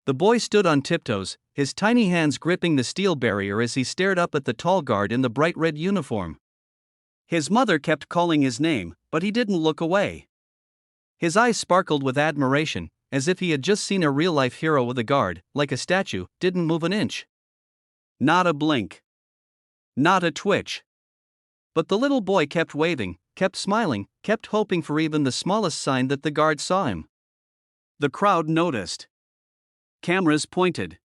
The boy stood on tiptoes, his tiny hands gripping the steel barrier as he stared up at the tall guard in the bright red uniform. His mother kept calling his name, but he didn't look away. His eyes sparkled with admiration, as if he had just seen a real-life hero with a guard, like a statue, didn't move an inch. Not a blink. Not a twitch. But the little boy kept waving, kept smiling, kept hoping for even the smallest sign that the guard saw him. The crowd noticed. Cameras pointed.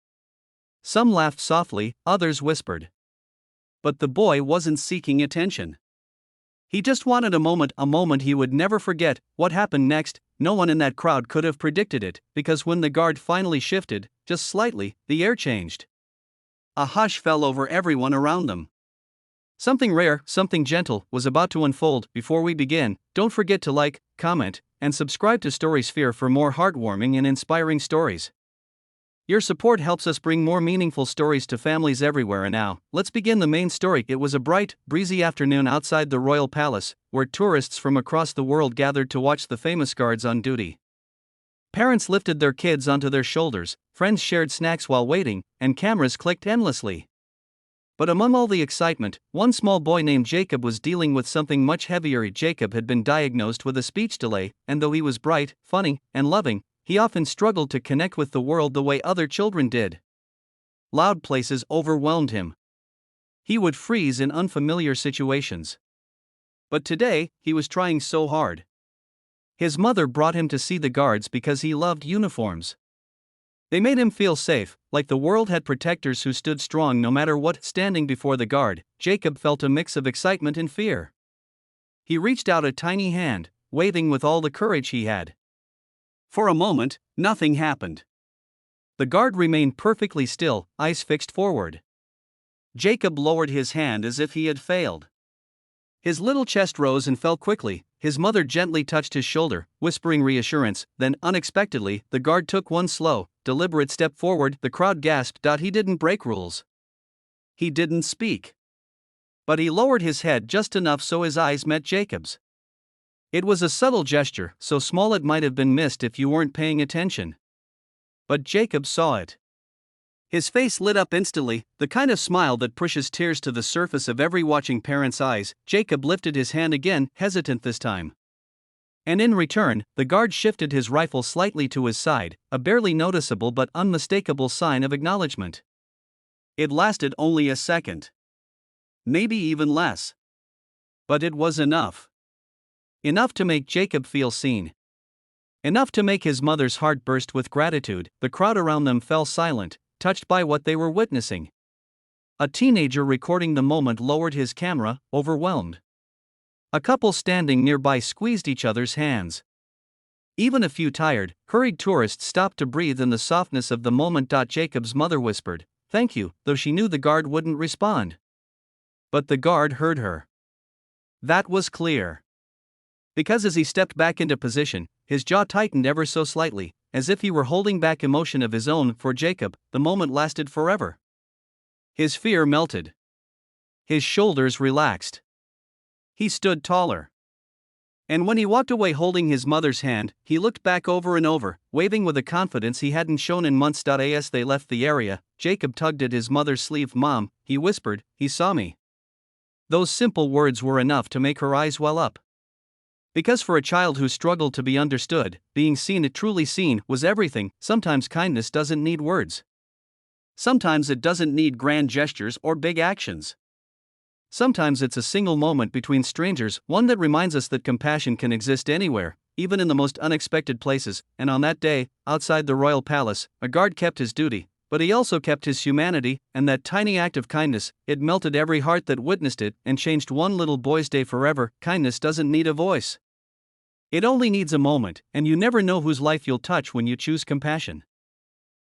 Some laughed softly, others whispered. But the boy wasn't seeking attention. He just wanted a moment he would never forget. What happened next, no one in that crowd could have predicted it, because when the guard finally shifted, just slightly, the air changed. A hush fell over everyone around them. Something rare, something gentle, was about to unfold. Before we begin, don't forget to like, comment, and subscribe to Storysphere for more heartwarming and inspiring stories. Your support helps us bring more meaningful stories to families everywhere. And now, let's begin the main story. It was a bright, breezy afternoon outside the royal palace, where tourists from across the world gathered to watch the famous guards on duty. Parents lifted their kids onto their shoulders, friends shared snacks while waiting, and cameras clicked endlessly. But among all the excitement, one small boy named Jacob was dealing with something much heavier. Jacob had been diagnosed with a speech delay, and though he was bright, funny, and loving, he often struggled to connect with the world the way other children did. Loud places overwhelmed him. He would freeze in unfamiliar situations. But today, he was trying so hard. His mother brought him to see the guards because he loved uniforms. They made him feel safe, like the world had protectors who stood strong no matter what. Standing before the guard, Jacob felt a mix of excitement and fear. He reached out a tiny hand, waving with all the courage he had. For a moment, nothing happened. The guard remained perfectly still, eyes fixed forward. Jacob lowered his hand as if he had failed. His little chest rose and fell quickly. His mother gently touched his shoulder, whispering reassurance. Then, unexpectedly, the guard took one slow, deliberate step forward. The crowd gasped. He didn't break rules. He didn't speak. But he lowered his head just enough so his eyes met Jacob's. It was a subtle gesture, so small it might have been missed if you weren't paying attention. But Jacob saw it. His face lit up instantly, the kind of smile that pushes tears to the surface of every watching parent's eyes. Jacob lifted his hand again, hesitant this time. And in return, the guard shifted his rifle slightly to his side, a barely noticeable but unmistakable sign of acknowledgement. It lasted only a second. Maybe even less. But it was enough. Enough to make Jacob feel seen. Enough to make his mother's heart burst with gratitude. The crowd around them fell silent, touched by what they were witnessing. A teenager recording the moment lowered his camera, overwhelmed. A couple standing nearby squeezed each other's hands. Even a few tired, hurried tourists stopped to breathe in the softness of the moment. Jacob's mother whispered, "Thank you," though she knew the guard wouldn't respond. But the guard heard her. That was clear. Because as he stepped back into position, his jaw tightened ever so slightly, as if he were holding back emotion of his own. For Jacob, the moment lasted forever. His fear melted. His shoulders relaxed. He stood taller. And when he walked away holding his mother's hand, he looked back over and over, waving with a confidence he hadn't shown in months. As they left the area, Jacob tugged at his mother's sleeve. "Mom," he whispered, "he saw me." Those simple words were enough to make her eyes well up. Because for a child who struggled to be understood, being seen, truly seen, was everything. Sometimes kindness doesn't need words. Sometimes it doesn't need grand gestures or big actions. Sometimes it's a single moment between strangers, one that reminds us that compassion can exist anywhere, even in the most unexpected places. And on that day, outside the royal palace, a guard kept his duty, but he also kept his humanity, and that tiny act of kindness, it melted every heart that witnessed it and changed one little boy's day forever. Kindness doesn't need a voice. It only needs a moment, and you never know whose life you'll touch when you choose compassion.